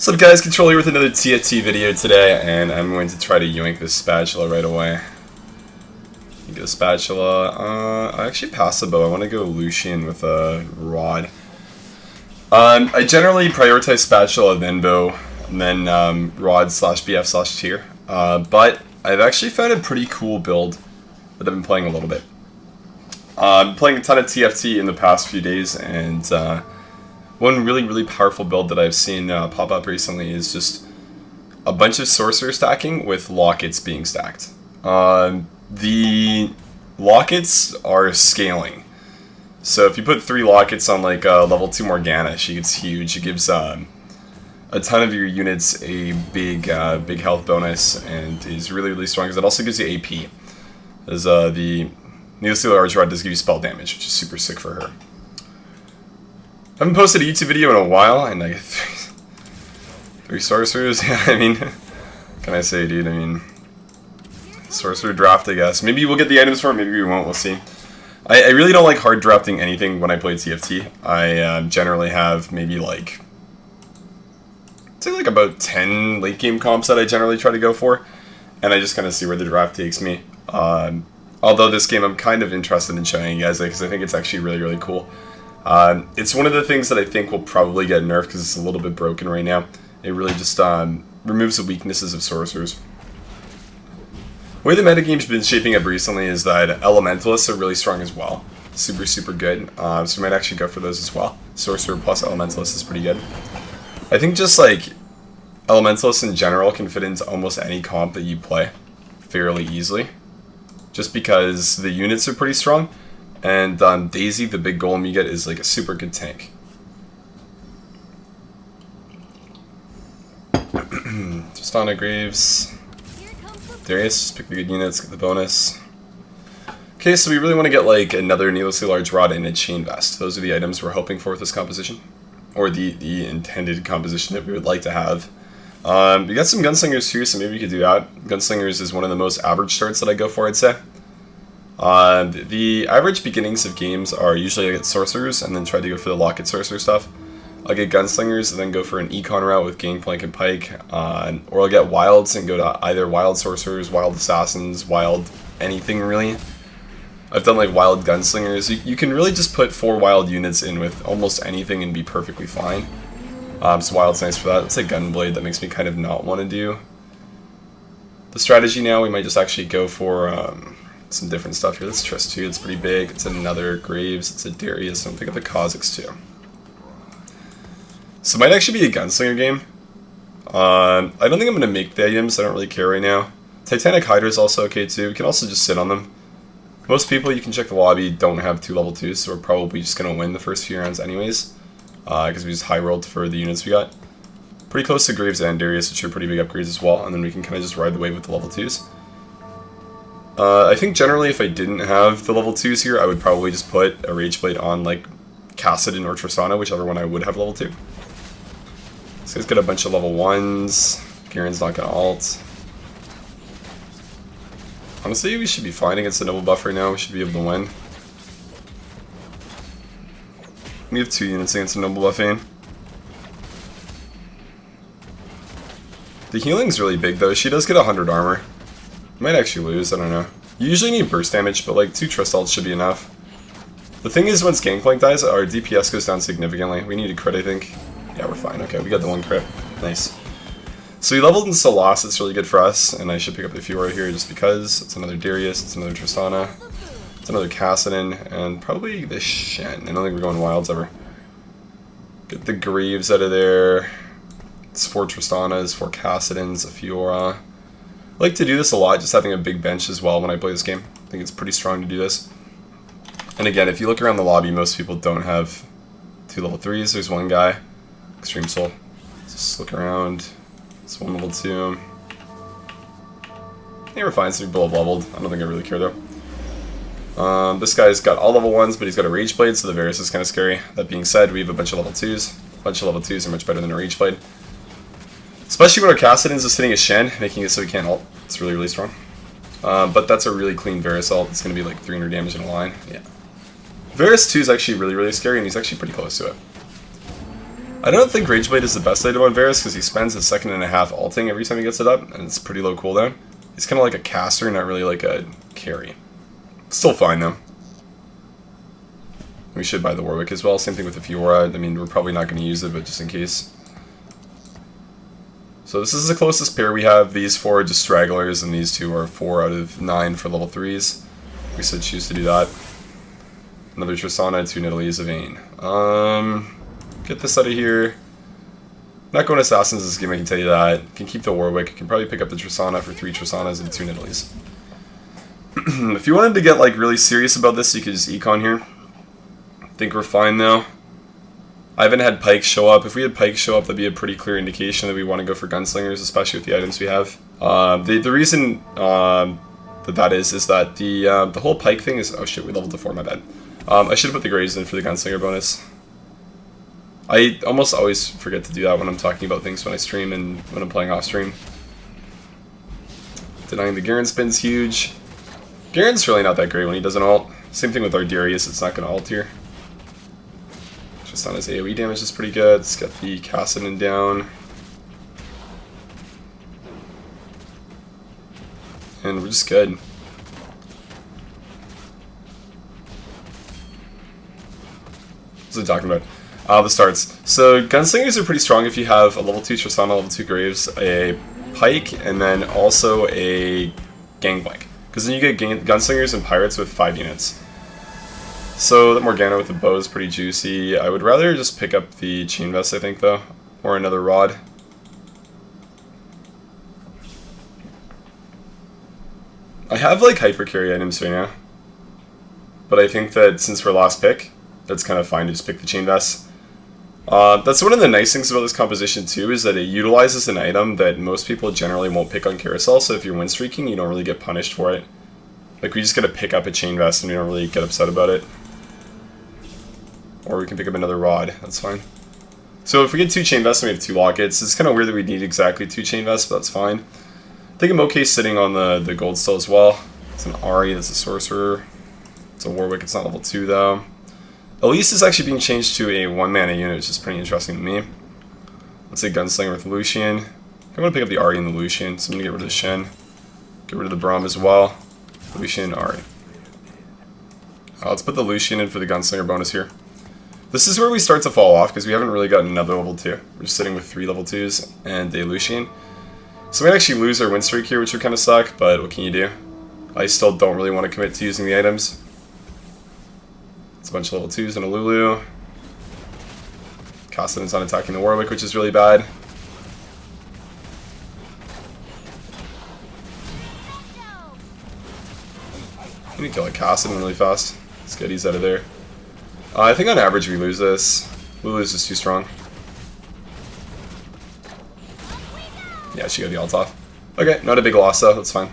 What's up guys, Control here with another TFT video today, and I'm going to try to yoink this spatula right away. You get a spatula, I actually pass the bow, I want to go Lucian with a rod. I generally prioritize spatula, then bow, and then rod slash BF slash tier. But I've actually found a pretty cool build that I've been playing a little bit. I'm playing a ton of TFT in the past few days, and one really powerful build that I've seen pop up recently is just a bunch of sorcerer stacking with lockets being stacked. The lockets are scaling. So if you put 3 lockets on like level 2 Morgana, she gets huge. It gives a ton of your units a big health bonus and is really strong because it also gives you AP. As the Needle Arch Rod does give you spell damage, which is super sick for her. I haven't posted a YouTube video in a while, and I get 3 sorcerers. Yeah, I mean, what can I say, dude? I mean, sorcerer draft, I guess. Maybe we'll get the items for it, maybe we won't, we'll see. I really don't like hard drafting anything when I play TFT. I generally have maybe like, say like about 10 late game comps that I generally try to go for, and I just kind of see where the draft takes me. Although this game I'm kind of interested in showing you guys because I think it's actually really cool. It's one of the things that I think will probably get nerfed because it's a little bit broken right now. It really just removes the weaknesses of sorcerers. The way the metagame's been shaping up recently is that elementalists are really strong as well. Super good. So we might actually go for those as well. Sorcerer plus elementalist is pretty good. I think just like elementalists in general can fit into almost any comp that you play fairly easily. Just because the units are pretty strong. And Daisy, the big golem you get, is like a super good tank. Just on a Graves. Darius, just pick the good units, get the bonus. Okay, so we really want to get like another needlessly large rod and a chain vest. Those are the items we're hoping for with this composition. Or the intended composition that we would like to have. We got some gunslingers too, so maybe we could do that. Gunslingers is one of the most average starts that I go for, I'd say. The average beginnings of games are usually I get sorcerers and then try to go for the locket sorcerer stuff. I'll get gunslingers and then go for an econ route with gangplank and pike, or I'll get wilds and go to either wild sorcerers, wild assassins, wild anything really. I've done like wild gunslingers. You can really just put 4 wild units in with almost anything and be perfectly fine. So wild's nice for that. It's a gunblade that makes me kind of not want to do the strategy now. We might just actually go for some different stuff here. That's Trist 2, it's pretty big. It's another Graves, it's a Darius, and pick up the Kha'Zix too. So it might actually be a gunslinger game. I don't think I'm going to make the items, I don't really care right now. Titanic Hydra is also okay too, we can also just sit on them. Most people, you can check the lobby, don't have 2 level 2s, so we're probably just going to win the first few rounds anyways. Because we just high rolled for the units we got. Pretty close to Graves and Darius, which are pretty big upgrades as well, and then we can kind of just ride the wave with the level 2s. I think generally if I didn't have the level 2s here, I would probably just put a Rageblade on like Kassadin or Tristana, whichever one I would have level 2. This guy's got a bunch of level 1s. Garen's not going to ult. Honestly, we should be fine against the Noble buff right now. We should be able to win. We have 2 units against the Noble buff aim. The healing's really big though. She does get 100 armor. Might actually lose, I don't know. You usually need burst damage, but like 2 Trust ults should be enough. The thing is, once Gangplank dies, our DPS goes down significantly. We need a crit, I think. Yeah, we're fine. Okay, we got the 1 crit. Nice. So we leveled into Solas, it's really good for us, and I should pick up the few right here just because. It's another Darius, it's another Tristana, it's another Kassadin, and probably the Shen. I don't think we're going wilds ever. Get the Graves out of there. It's 4 Tristanas, 4 Kassadins, a Fiora. I like to do this a lot, just having a big bench as well when I play this game. I think it's pretty strong to do this. And again, if you look around the lobby, most people don't have 2 level 3s. There's one guy, Extreme Soul. Just look around. It's 1 level 2. Yeah, we're fine, so we both leveled. I don't think I really care though. This guy's got all level 1s, but he's got a Rageblade, so the Varus is kind of scary. That being said, we have a bunch of level 2s. A bunch of level 2s are much better than a Rageblade. Especially when our Kassadin's is sitting as Shen, making it so he can't ult. It's really strong. But that's a really clean Varus ult. It's going to be like 300 damage in a line. Yeah. Varus 2 is actually really scary, and he's actually pretty close to it. I don't think Rageblade is the best item on Varus because he spends a second and a half ulting every time he gets it up, and it's pretty low cooldown. He's kind of like a caster, not really like a carry. Still fine though. We should buy the Warwick as well. Same thing with the Fiora. I mean, we're probably not going to use it, but just in case. So this is the closest pair we have. These 4 are just stragglers, and these 2 are 4 out of 9 for level 3s. We should choose to do that. Another Tristana, 2 Nidalees, a Vayne. Get this out of here. Not going Assassins this game, I can tell you that. Can keep the Warwick. Can probably pick up the Tristana for 3 Tristanas and 2 Nidalees. If you wanted to get like really serious about this, you could just econ here. I think we're fine though. I haven't had Pyke show up. If we had Pyke show up, that'd be a pretty clear indication that we want to go for Gunslingers, especially with the items we have. The reason that is that the whole Pyke thing is... Oh shit, we leveled to 4, my bad. I should have put the Graves in for the Gunslinger bonus. I almost always forget to do that when I'm talking about things when I stream and when I'm playing off stream. Denying the Garen spin's huge. Garen's really not that great when he doesn't ult. Same thing with our Darius, it's not going to ult here. Just on his AoE damage is pretty good. Let's get the Kassadin down. And we're just good. What's he talking about? The starts. So Gunslingers are pretty strong if you have a level 2 Tristana, level 2 Graves, a Pyke, and then also a Gangplank. Because then you get Gunslingers and Pirates with 5 units. So the Morgana with the bow is pretty juicy. I would rather just pick up the Chain Vest, I think, though. Or another Rod. I have, like, hyper carry items right now. But I think that since we're last pick, that's kind of fine to just pick the Chain Vest. That's one of the nice things about this composition, too, is that it utilizes an item that most people generally won't pick on Carousel, so if you're win streaking, you don't really get punished for it. Like, we just gotta pick up a Chain Vest and we don't really get upset about it. Or we can pick up another Rod, that's fine. So if we get 2 Chain Vests and we have 2 Lockets, it's kind of weird that we need exactly 2 Chain Vests, but that's fine. I think I'm okay sitting on the gold still as well. It's an Ahri, that's a Sorcerer. It's a Warwick, it's not level 2 though. Elise is actually being changed to a 1-mana unit, which is pretty interesting to me. Let's say Gunslinger with Lucian. I'm going to pick up the Ahri and the Lucian, so I'm going to get rid of the Shen. Get rid of the Braum as well. Lucian, Ahri. Let's put the Lucian in for the Gunslinger bonus here. This is where we start to fall off, because we haven't really gotten another level 2. We're just sitting with 3 level 2s and a Lucian. So we actually lose our win streak here, which would kind of suck, but what can you do? I still don't really want to commit to using the items. It's a bunch of level 2s and a Lulu. Kassadin's not attacking the Warwick, which is really bad. I need to kill a Kassadin really fast. Let's get he's out of there. I think on average we lose this. Lulu's just too strong. Yeah, she got the ult off. Okay, not a big loss though, that's fine.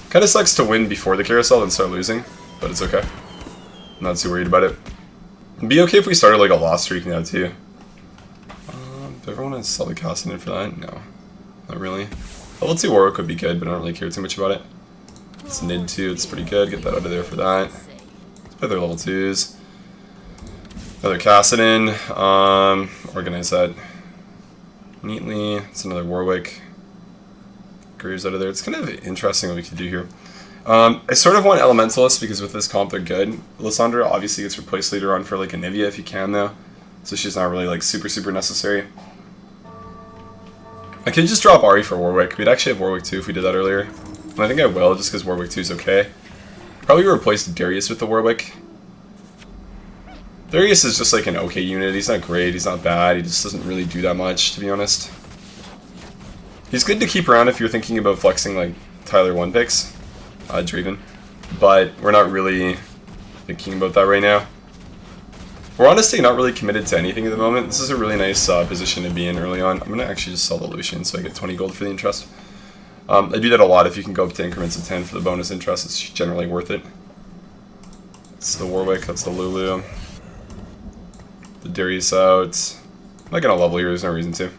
Kinda sucks to win before the carousel and start losing, but it's okay. I'm not too worried about it. It'd be okay if we started like a loss streak now too. Do I ever want to sell the Kassadin for that? No. Not really. Level 2 Warwick would be good, but I don't really care too much about it. It's Nid 2, it's pretty good. Get that out of there for that. Let's put their level 2s. Another Kassadin. Organize that neatly. It's another Warwick. Graves out of there. It's kind of interesting what we could do here. I sort of want Elementalists because with this comp they're good. Lysandra obviously gets replaced later on for like Anivia if you can though. So she's not really like super necessary. I could just drop Ahri for Warwick. We'd actually have Warwick 2 if we did that earlier. And I think I will just because Warwick 2 is okay. Probably replace Darius with the Warwick. Darius is just like an okay unit. He's not great, he's not bad, he just doesn't really do that much, to be honest. He's good to keep around if you're thinking about flexing like Tyler 1 picks, Draven. But we're not really thinking about that right now. We're honestly not really committed to anything at the moment. This is a really nice position to be in early on. I'm going to actually just sell the Lucian so I get 20 gold for the interest. I do that a lot. If you can go up to increments of 10 for the bonus interest, it's generally worth it. That's the Warwick, that's the Lulu. The Darius out. I'm not going to level here, there's no reason to.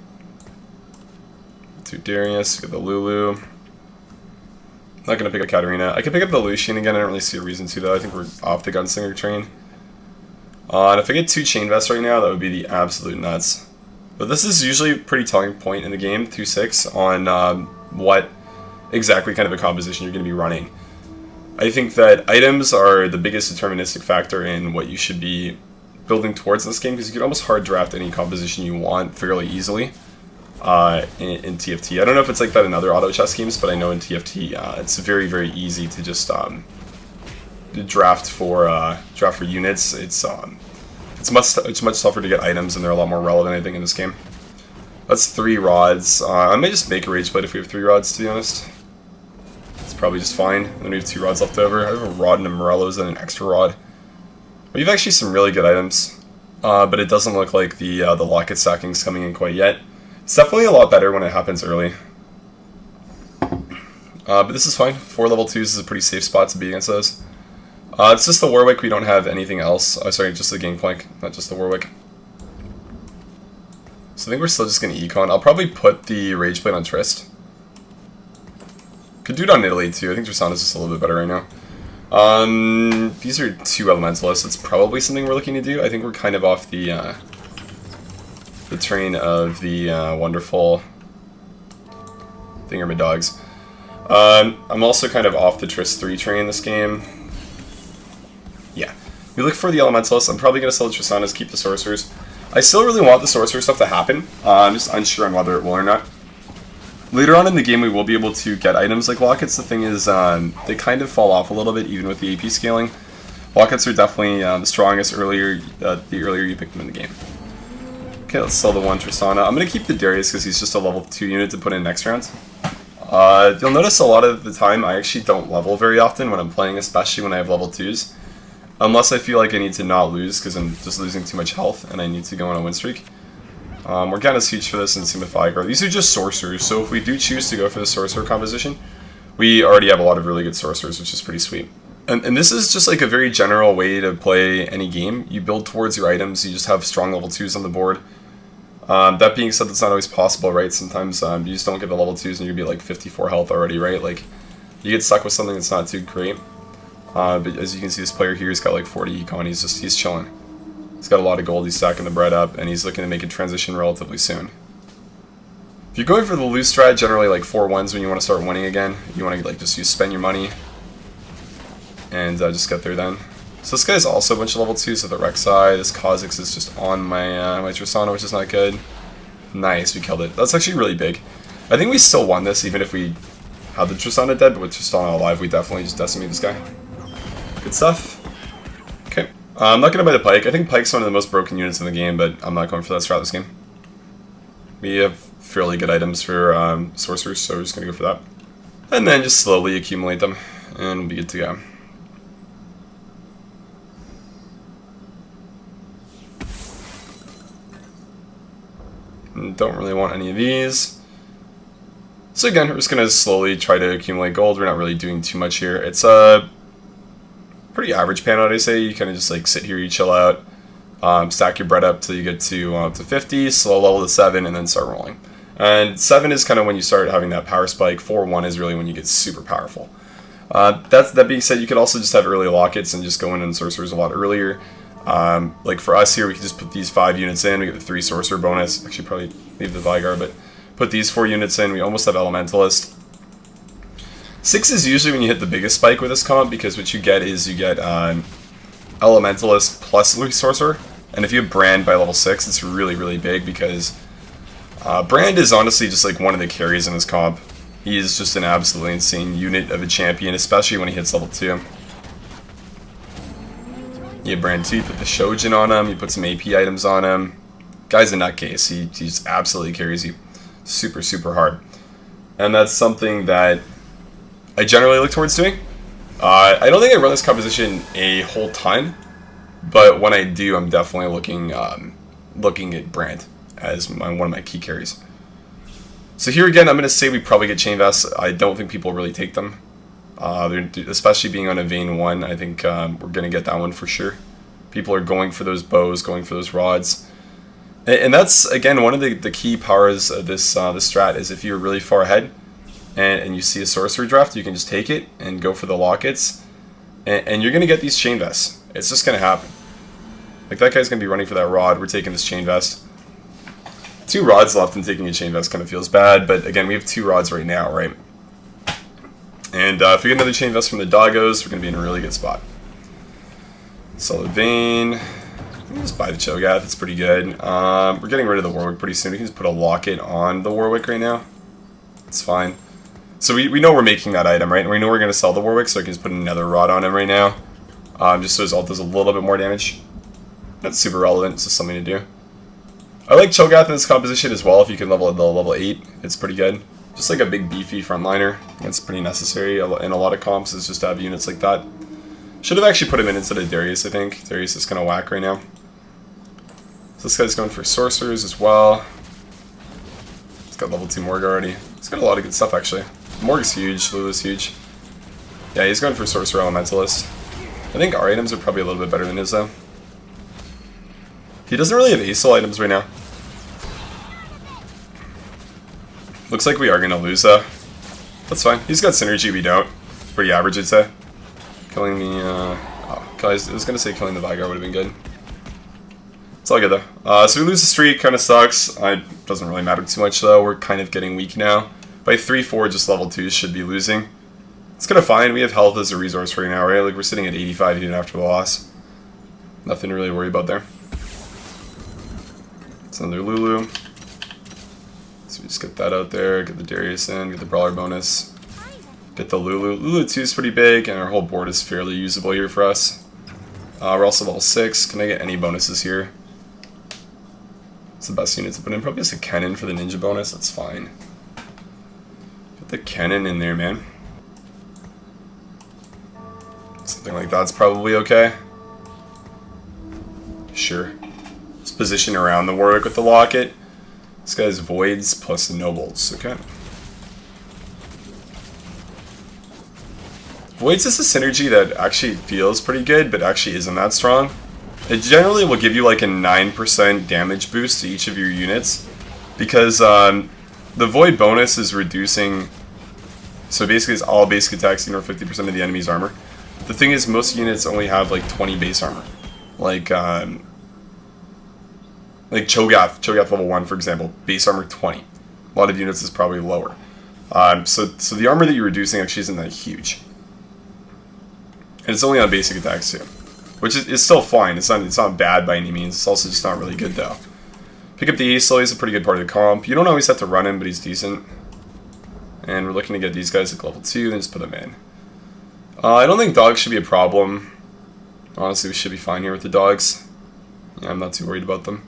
2 Darius, get the Lulu. I'm not going to pick up Katarina. I could pick up the Lucian again, I don't really see a reason to though. I think we're off the Gunslinger train. And if I get 2 Chain Vests right now, that would be the absolute nuts. But this is usually a pretty telling point in the game, 2-6, on what exactly kind of a composition you're going to be running. I think that items are the biggest deterministic factor in what you should be building towards in this game, because you can almost hard draft any composition you want fairly easily in TFT. I don't know if it's like that in other auto chess games, but I know in TFT it's very, very easy to just draft for units. It's much tougher to get items, and they're a lot more relevant, I think, in this game. That's 3 rods. I may just make a rage blade if we have 3 rods, to be honest. It's probably just fine. And then we have 2 rods left over. I have a rod and a Morello's and an extra rod. We have actually some really good items, but it doesn't look like the locket stacking is coming in quite yet. It's definitely a lot better when it happens early. But this is fine. 4 level 2s is a pretty safe spot to be against those. It's just the Warwick, we don't have anything else. Oh, sorry, just the Gangplank, not just the Warwick. So I think we're still just going to econ. I'll probably put the Rage Blade on Trist. Could do it on Italy too. I think Tristana's just a little bit better right now. These are 2 Elementalists. It's probably something we're looking to do. I think we're kind of off the train of the wonderful Thingermadogs. I'm also kind of off the Trist 3 train this game. Yeah. We look for the Elementalists. I'm probably going to sell the Tristanas, keep the Sorcerers. I still really want the Sorcerer stuff to happen. I'm just unsure on whether it will or not. Later on in the game, we will be able to get items like Lockets. The thing is, they kind of fall off a little bit, even with the AP scaling. Lockets are definitely the strongest the earlier you pick them in the game. Okay, let's sell the 1 Tristana. I'm going to keep the Darius because he's just a level 2 unit to put in next round. You'll notice a lot of the time I actually don't level very often when I'm playing, especially when I have level 2s. Unless I feel like I need to not lose because I'm just losing too much health and I need to go on a win streak. Morgana's huge for this, and same with Vigar. These are just sorcerers, so if we do choose to go for the sorcerer composition, we already have a lot of really good sorcerers, which is pretty sweet. And this is just like a very general way to play any game. You build towards your items, you just have strong level 2s on the board. That being said, that's not always possible, right? Sometimes you just don't get the level 2s and you'll be like 54 health already, right? Like, you get stuck with something that's not too great. But as you can see, this player here has got like 40 econ, he's chilling. He's got a lot of gold, he's stacking the bread up, and he's looking to make a transition relatively soon. If you're going for the loose strat, generally like 4-1s when you want to start winning again. You want to like just spend your money and just get there then. So this guy's also a bunch of level 2s at the Rek'Sai. This Kha'Zix is just on my my Tristana, which is not good. Nice, we killed it. That's actually really big. I think we still won this even if we had the Tristana dead, but with Tristana alive, we definitely just decimate this guy. Good stuff. Okay. I'm not going to buy the Pike. I think Pike's one of the most broken units in the game, but I'm not going for that strat this game. We have fairly good items for sorcerers, so we're just going to go for that. And then just slowly accumulate them, and we'll be good to go. Don't really want any of these. So again, we're just going to slowly try to accumulate gold. We're not really doing too much here. It's a pretty average pan out, I say. You kind of just like sit here, you chill out, stack your bread up till you get to 50, slow level to 7, and then start rolling. And 7 is kind of when you start having that power spike. 4-1 is really when you get super powerful. That being said, you could also just have early lockets and just go in and sorcerers a lot earlier. Like for us here, we could just put these 5 units in, we get the 3 sorcerer bonus. Actually, probably leave the Vigar, but put these 4 units in, we almost have Elementalist. 6 is usually when you hit the biggest spike with this comp, because what you get is you get Elementalist plus Sorcerer, and if you have Brand by level 6, it's really, really big, because Brand is honestly just like one of the carries in this comp. He is just an absolutely insane unit of a champion, especially when he hits level 2. You have Brand 2, you put the Shojin on him, you put some AP items on him. Guy's a nutcase, he just absolutely carries you super, super hard. And that's something that I generally look towards doing. I don't think I run this composition a whole ton, but when I do, I'm definitely looking at Brand as one of my key carries. So here again, I'm going to say we probably get Chain Vests. I don't think people really take them. Especially being on a Vein 1, I think we're going to get that one for sure. People are going for those bows, going for those rods. And that's, again, one of the key powers of this strat is if you're really far ahead and you see a sorcerer draft, you can just take it and go for the lockets. And you're going to get these Chain Vests. It's just going to happen. Like, that guy's going to be running for that rod. We're taking this Chain Vest. 2 rods left and taking a chain vest kind of feels bad, but again, we have 2 rods right now, right? And if we get another chain vest from the doggos, we're going to be in a really good spot. Solid vein. We can just buy the Cho'Gath, it's pretty good. We're getting rid of the Warwick pretty soon. We can just put a locket on the Warwick right now. It's fine. So we know we're making that item, right? And we know we're going to sell the Warwick, so I can just put another rod on him right now. Just so his ult does a little bit more damage. That's super relevant, it's just something to do. I like Cho'Gath in this composition as well. If you can level it to level 8, it's pretty good. Just like a big beefy frontliner. That's pretty necessary in a lot of comps, is just to have units like that. Should have actually put him in instead of Darius, I think. Darius is kind of whack right now. So this guy's going for sorcerers as well. He's got level 2 Morg already. He's got a lot of good stuff actually. Morg's huge, Lulu's huge. Yeah, he's going for Sorcerer Elementalist. I think our items are probably a little bit better than his though. He doesn't really have ASOL items right now. Looks like we are going to lose though. That's fine. He's got synergy, we don't. Pretty average, I'd say. Killing the, oh, guys, I was going to say killing the Vigar would have been good. It's all good though. So we lose the streak, kind of sucks. It doesn't really matter too much though. We're kind of getting weak now. By 3-4, just level 2s should be losing. It's kind of fine. We have health as a resource right now, right? Like we're sitting at 85 even after the loss. Nothing to really worry about there. It's another Lulu. So we just get that out there, get the Darius in, get the Brawler bonus. Get the Lulu. Lulu 2 is pretty big, and our whole board is fairly usable here for us. We're also level 6. Can I get any bonuses here? It's the best unit to put in. Probably just a cannon for the ninja bonus. That's fine. Get the cannon in there, man. Something like that's probably okay. Sure. Just position around the Warwick with the locket. This guy's voids plus the nobles. Okay. Voids is a synergy that actually feels pretty good, but actually isn't that strong. It generally will give you like a 9% damage boost to each of your units, because the Void bonus is reducing, so basically it's all basic attacks ignore 50% of the enemy's armor. The thing is, most units only have like 20 base armor. Like Cho'Gath level 1 for example, base armor 20. A lot of units is probably lower. So the armor that you're reducing actually isn't that huge. And it's only on basic attacks too. Which is still fine, it's not bad by any means, it's also just not really good though. Pick up the ASOL, he's a pretty good part of the comp. You don't always have to run him, but he's decent. And we're looking to get these guys at level 2, then just put them in. I don't think dogs should be a problem. Honestly, we should be fine here with the dogs. Yeah, I'm not too worried about them.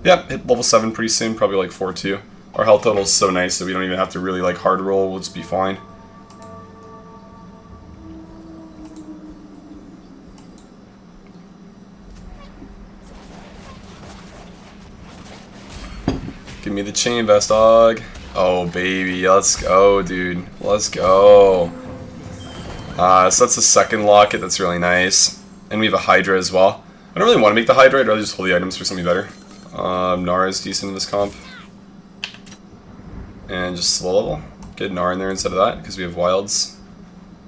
Yeah, hit level 7 pretty soon, probably like 4-2. Our health total is so nice that we don't even have to really like hard roll, we'll just be fine. Give me the chain vest, dog. Oh, baby. Let's go, dude. Let's go. So that's the second locket. That's really nice. And we have a Hydra as well. I don't really want to make the Hydra. I'd rather just hold the items for something better. Nara is decent in this comp. And just slow level. Get Nara in there instead of that, because we have wilds.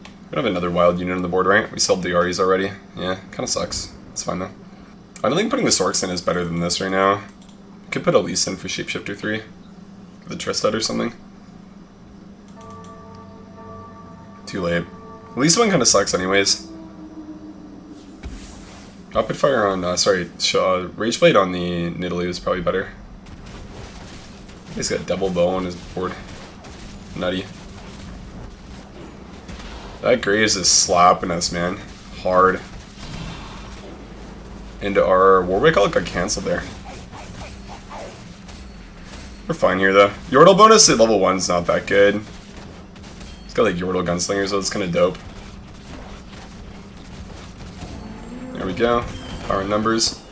We don't have another wild unit on the board, right? We sold the Aries already. Yeah, kind of sucks. It's fine, though. I don't think putting the Sorks in is better than this right now. Could put Elise in for Shapeshifter 3. The Tristat or something. Too late. Elise one kind of sucks anyways. Rapid Fire on, Rageblade on the Nidalee was probably better. He's got double bow on his board. Nutty. That Graves is slapping us, man. Hard. Into our Warwick ult got cancelled there. We're fine here though. Yordle bonus at level 1 is not that good. It's got like Yordle gunslingers, so it's kind of dope. There we go. Power in numbers.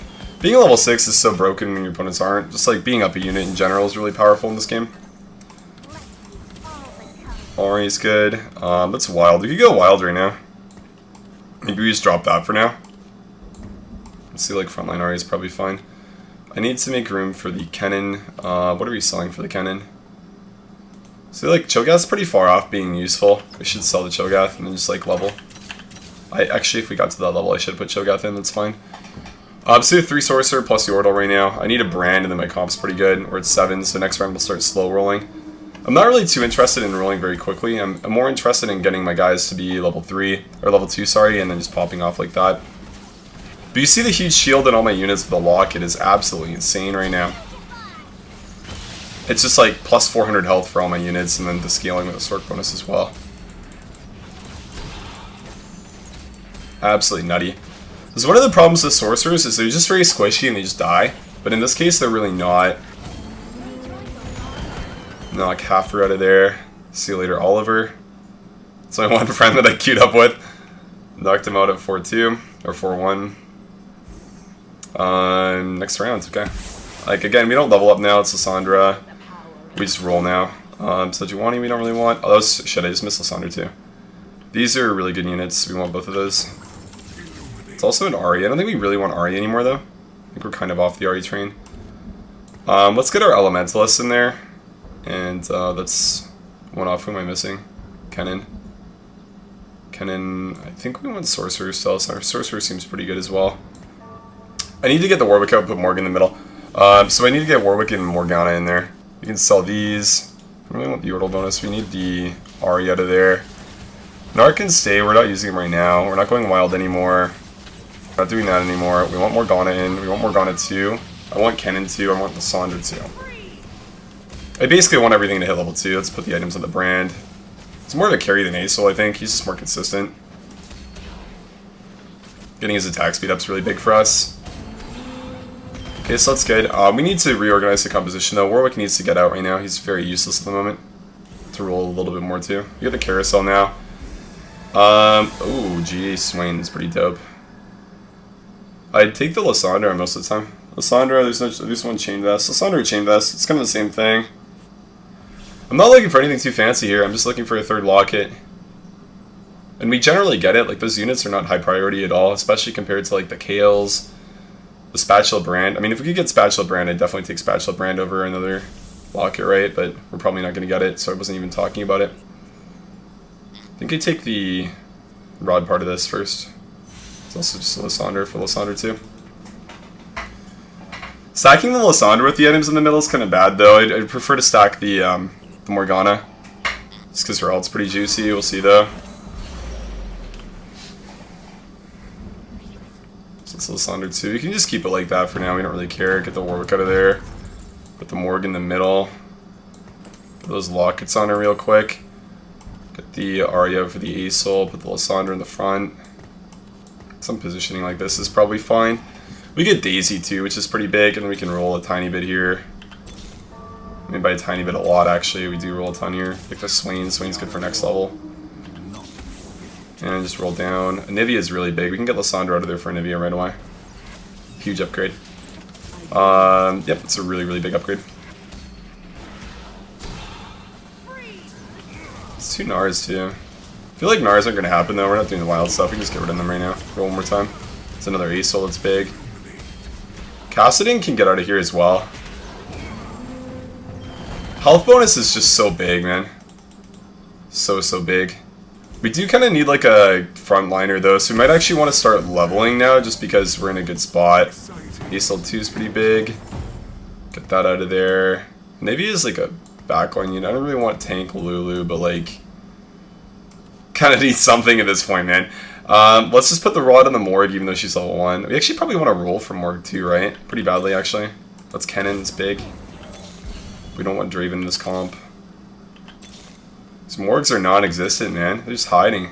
Being a level 6 is so broken when your opponents aren't. Just like being up a unit in general is really powerful in this game. Ori's good. That's wild. We could go wild right now. Maybe we just drop that for now. Let's see, like frontline Ori is probably fine. I need to make room for the cannon. What are we selling for the cannon? So like Cho'Gath's pretty far off being useful. We should sell the Cho'Gath and then just like level. Actually, if we got to that level, I should put Cho'Gath in. That's fine. So 3 Sorcerer plus the Yordle right now. I need a Brand and then my comp's pretty good. We're at 7, so next round we'll start slow rolling. I'm not really too interested in rolling very quickly. I'm more interested in getting my guys to be level 3, or level 2, sorry, and then just popping off like that. But you see the huge shield in all my units with the Locket is absolutely insane right now. It's just like plus 400 health for all my units, and then the scaling with the Sorc bonus as well. Absolutely nutty. Because one of the problems with Sorcerers is they're just very squishy and they just die. But in this case, they're really not. Knock Halfer out of there. See you later, Oliver. That's my one friend that I queued up with. Knocked him out at 4-2 or 4-1. Next round, okay. Like again, we don't level up now. It's Lissandra. We just roll now. So Juwani we don't really want. Oh, those shit. I just missed Lissandra too. These are really good units. We want both of those. It's also an Ahri. I don't think we really want Ahri anymore though. I think we're kind of off the Ahri train. Let's get our Elementalist in there. And that's one off. Who am I missing? Kennen. Kennen, I think we want Sorcerer still. So our Sorcerer seems pretty good as well. I need to get the Warwick out and put Morgan in the middle. So I need to get Warwick and Morgana in there. We can sell these. I really want the Yordle bonus. We need the Ahri out of there. Narc can stay. We're not using him right now. We're not going wild anymore. We're not doing that anymore. We want Morgana in. We want Morgana too. I want Kennen too. I want Lissandra too. I basically want everything to hit level 2. Let's put the items on the Brand. It's more of a carry than Acel, I think. He's just more consistent. Getting his attack speed up is really big for us. Okay, so that's good. We need to reorganize the composition though. Warwick needs to get out right now. He's very useless at the moment. To roll a little bit more too. We got the Carousel now. Oh, gee, Swain is pretty dope. I'd take the Lissandra most of the time. Lissandra, there's one Chain Vest. Lissandra Chain Vest, it's kind of the same thing. I'm not looking for anything too fancy here. I'm just looking for a third Locket. And we generally get it. Like, those units are not high priority at all, especially compared to, like, the Kales, the Spatula Brand. I mean, if we could get Spatula Brand, I'd definitely take Spatula Brand over another Locket, right? But we're probably not going to get it, so I wasn't even talking about it. I think I'd take the Rod part of this first. It's also just a Lissandra for Lissandra, too. Stacking the Lissandra with the items in the middle is kind of bad, though. I'd prefer to stack the Morgana. Just because her ult's pretty juicy. We'll see, though. So it's Lissandra, too. You can just keep it like that for now. We don't really care. Get the Warwick out of there. Put the Morg in the middle. Get those Lockets on her real quick. Get the Arya for the Acel. Put the Lissandra in the front. Some positioning like this is probably fine. We get Daisy too, which is pretty big, and we can roll a tiny bit here. I mean, by a tiny bit, a lot actually. We do roll a ton here. Like the Swain. Swain's good for next level. And just roll down. Anivia is really big. We can get Lissandra out of there for Anivia right away. Huge upgrade. Yep, it's a really, really big upgrade. It's 2 Nars too. I feel like Nars aren't going to happen though. We're not doing the wild stuff. We can just get rid of them right now. Roll one more time. It's another Acel that's big. Kassadin can get out of here as well. Health bonus is just so big, man. So big. We do kind of need like a frontliner though, so we might actually want to start leveling now just because we're in a good spot. Acel 2 is pretty big. Get that out of there. Maybe it's like a backline unit. I don't really want tank Lulu, but like kind of need something at this point, man. Let's just put the Rod on the Morg, even though she's level 1. We actually probably want to roll for Morg too, right? Pretty badly, actually. That's Kennen, it's big. We don't want Draven in this comp. These Morgs are non-existent, man. They're just hiding.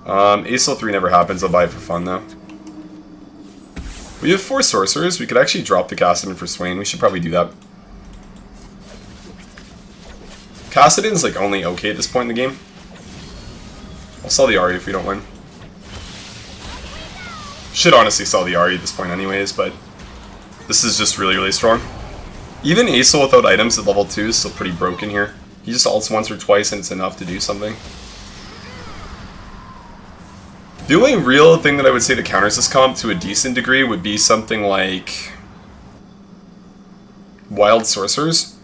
Acel 3 never happens. I'll buy it for fun, though. We have 4 Sorcerers. We could actually drop the Kassadin for Swain. We should probably do that. Kassadin's like only okay at this point in the game. I'll sell the Ahri if we don't win. Should honestly sell the Ahri at this point anyways, but this is just really, really strong. Even Acel without items at level 2 is still pretty broken here. He just ults once or twice and it's enough to do something. The only real thing that I would say that counters this comp to a decent degree would be something like Wild Sorcerers,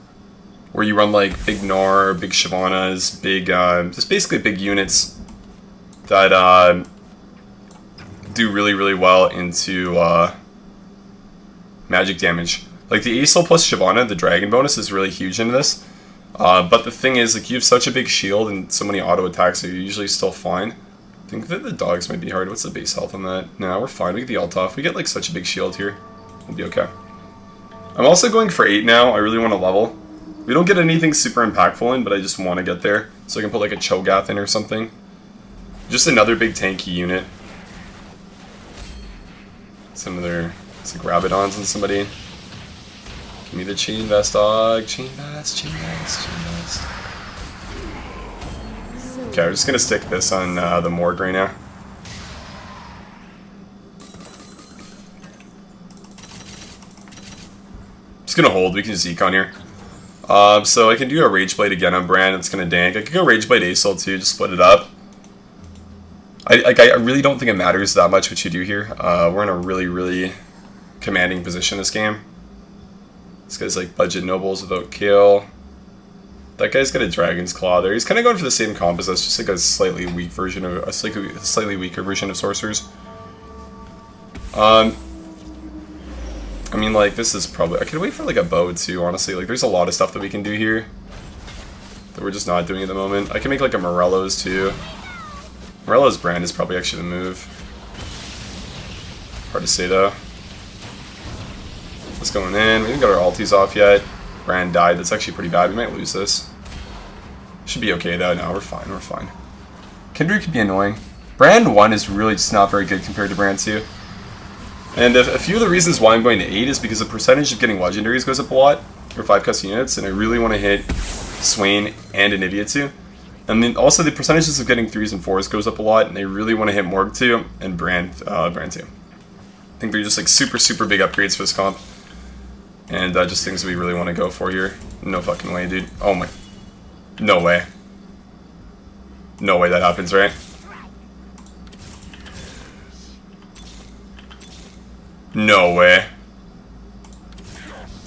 where you run like big Gnar, big Shyvanas, big, just basically big units that do really, really well into magic damage. Like the Aesol plus Shyvana, the dragon bonus is really huge into this. But the thing is, like, you have such a big shield and so many auto attacks that you're usually still fine. I think that the dogs might be hard. What's the base health on that? No, we're fine. We get the ult off. We get like such a big shield here. We'll be okay. I'm also going for 8 now. I really want to level. We don't get anything super impactful in, but I just want to get there. So I can put like a Cho'Gath in or something. Just another big tanky unit. Some other, it's like Rabadons and somebody. Give me the chain vest, dog. Chain vest, chain vest, chain vest. Okay, we're just gonna stick this on the Morg right now. Just gonna hold. We can just econ here. So I can do a Rage Blade again on Brand. It's gonna dank. I could go Rage Blade Aesol too. Just split it up. I really don't think it matters that much what you do here. We're in a really, really commanding position this game. This guy's like budget nobles without kill. That guy's got a Dragon's Claw there. He's kind of going for the same comp as us, just like a slightly weak version of a slightly weaker version of Sorcerers. I mean, like, this is probably, I could wait for like a bow too, honestly. Like, there's a lot of stuff that we can do here that we're just not doing at the moment. I can make like a Morello's too. Morello's Brand is probably actually the move. Hard to say though. What's going in? We didn't get our ultis off yet. Brand died. That's actually pretty bad. We might lose this. Should be okay though. No, we're fine. We're fine. Kindred could be annoying. Brand 1 is really just not very good compared to Brand 2. And a few of the reasons why I'm going to 8 is because the percentage of getting legendaries goes up a lot for 5 custom units, and I really want to hit Swain and Anivia too. And then also the percentages of getting 3s and 4s goes up a lot, and I really want to hit Morg 2 and Brand 2. I think they're just like super, super big upgrades for this comp. And just things we really want to go for here. No fucking way, dude. Oh my. No way. No way that happens, right? No way.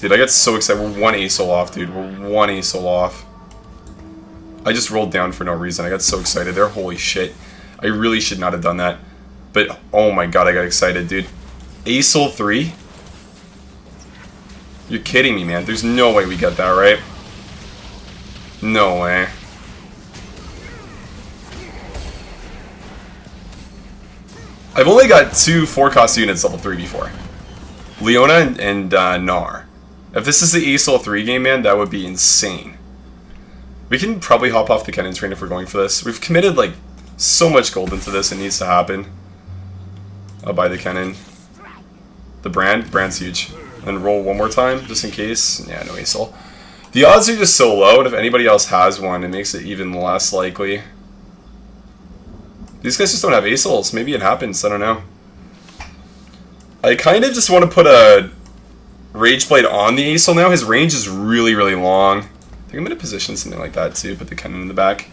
Dude, I get so excited. We're 1 Aesol off, dude. We're 1 Aesol off. I just rolled down for no reason. I got so excited there. Holy shit. I really should not have done that. But, oh my god, I got excited, dude. Aesol 3? You're kidding me, man. There's no way we get that, right? No way. I've only got 2 4-cost units level 3 before. Leona and Gnar. If this is the Aesol 3 game, man, that would be insane. We can probably hop off the Kennen train if we're going for this. We've committed, like, so much gold into this. It needs to happen. I'll buy the Kennen. The Brand's huge. And roll one more time, just in case. Yeah, no Aesol. The odds are just so low, and if anybody else has one, it makes it even less likely. These guys just don't have Aesols. Maybe it happens, I don't know. I kind of just want to put a Rage Blade on the Aesol now. His range is really, really long. I think I'm going to position something like that too, put the Kennen in the back.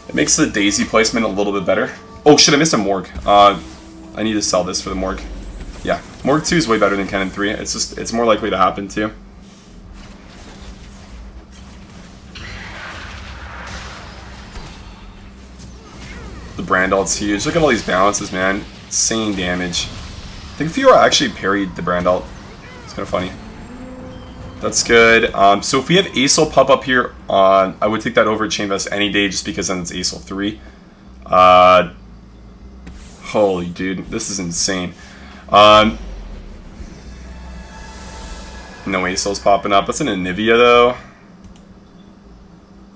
It makes the Daisy placement a little bit better. Oh shit, I missed a Morg. I need to sell this for the Morg. Yeah, Morg 2 is way better than Kennen 3. It's more likely to happen too. The Brand ult's huge. Look at all these balances, man. Insane damage. I think Fiora actually parried the Brand ult. It's kind of funny. That's good. So if we have Aesol pop up here, I would take that over Chain Vest any day just because then it's Aesol 3. Holy dude, this is insane. No Aesol's popping up. That's an Anivia though.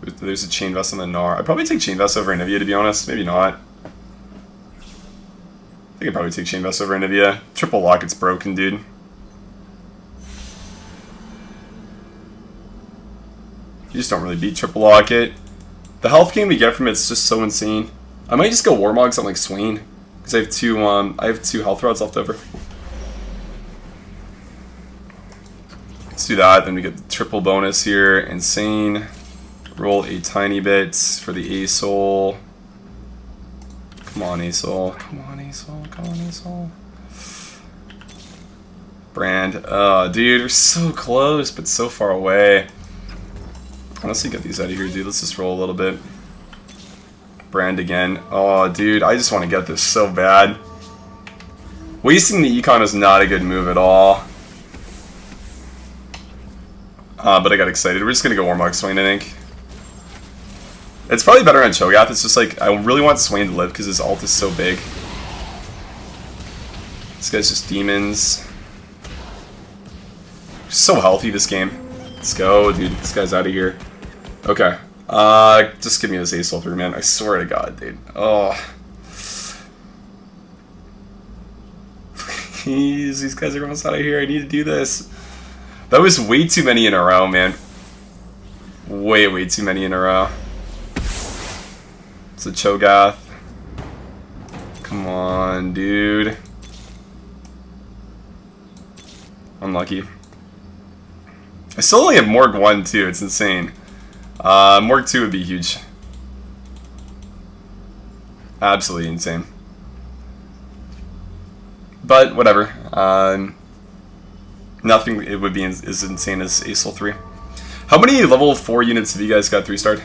There's a Chain Vest on the Gnar. I'd probably take Chain Vest over Anivia to be honest. Maybe not. I think I'd probably take Chain Vest over Anivia. Triple Locket's broken, dude. You just don't really beat Triple Locket. The health gain we get from it's just so insane. I might just go Warmogs on like Swain. Because I have two health rods left over. Let's do that, then we get the triple bonus here. Insane. Roll a tiny bit for the Aesol. Come on, Aesol. Come on, Aesol. Come on, Aesol. Brand. Dude, we're so close, but so far away. Honestly, get these out of here, dude. Let's just roll a little bit. Brand again. Oh, dude, I just want to get this so bad. Wasting the econ is not a good move at all. But I got excited. We're just gonna go Warmog Swain, I think. It's probably better on Cho'Gath. It's just like, I really want Swain to live because his ult is so big. This guy's just demons. So healthy this game. Let's go, dude. This guy's out of here. Okay. Just give me this Ace through, man. I swear to God, dude. Oh. Please, these guys are almost out of here. I need to do this. That was way too many in a row, man. Way too many in a row. It's a Cho'Gath. Come on, dude. Unlucky. I still only have Morg 1 too, it's insane. Morg 2 would be huge. Absolutely insane. But, whatever. Nothing it would be as insane as Acel 3. How many level 4 units have you guys got 3-starred?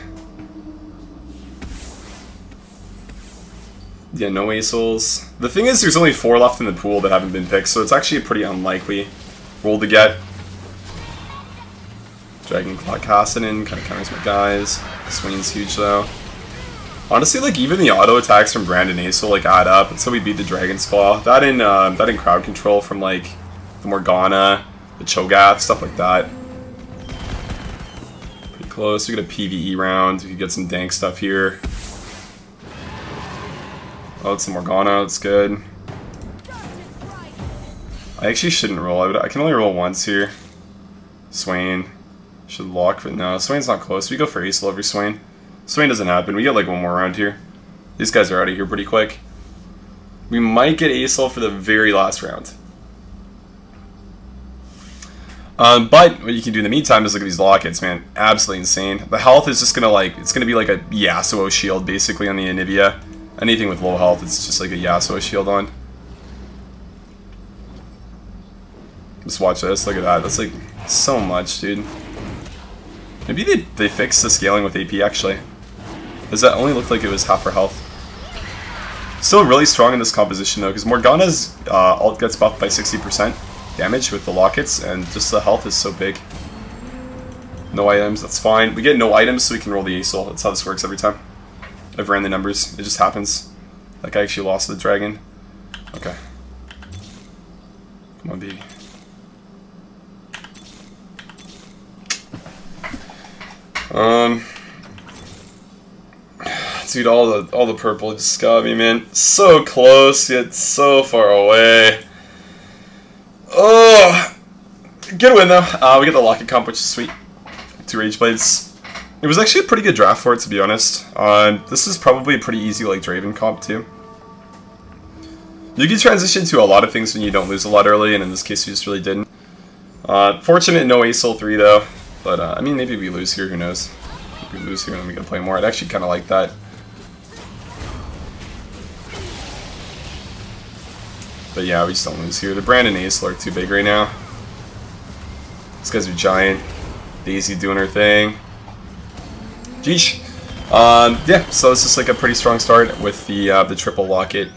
Yeah, no Acels. The thing is, there's only 4 left in the pool that haven't been picked, so it's actually a pretty unlikely roll to get. Dragon Claw Cassidy kind of counters my guys. Swain's huge though. Honestly, like even the auto attacks from Brandon Acel like add up. That's how we beat the Dragon's Claw. That in crowd control from like the Morgana, the Cho'Gath, stuff like that. Pretty close. We get a PvE round. We could get some dank stuff here. Oh, it's the Morgana. That's good. I actually shouldn't roll. I can only roll once here. Swain. Should lock, but no. Swain's not close. We go for Acel over Swain. Swain doesn't happen. We get like one more round here. These guys are out of here pretty quick. We might get Acel for the very last round. But what you can do in the meantime is look at these lockets, man. Absolutely insane. The health is just gonna like, it's gonna be like a Yasuo shield basically on the Anivia. Anything with low health, it's just like a Yasuo shield on. Just watch this, look at that. That's like so much, dude. Maybe they fixed the scaling with AP actually. Does that only look like it was half her health? Still really strong in this composition though, because Morgana's ult gets buffed by 60% damage with the lockets, and just the health is so big. No items, that's fine. We get no items so we can roll the Acel. That's how this works every time. I've ran the numbers, it just happens. Like I actually lost the dragon. Okay. Come on, baby. Dude, all the purple just got me, man. So close, yet so far away. Oh, good win though. We get the Locket comp, which is sweet. 2 Rage Blades. It was actually a pretty good draft for it, to be honest. This is probably a pretty easy like Draven comp too. You can transition to a lot of things when you don't lose a lot early, and in this case, we just really didn't. Fortunate no Acel 3 though. But, I mean, maybe we lose here, who knows. If we lose here, then we gotta play more. I'd actually kind of like that. But yeah, we just don't lose here. The Brandon Acel are too big right now. These guys are giant. Daisy doing her thing. Jeesh. Yeah, so it's just like a pretty strong start with the triple locket.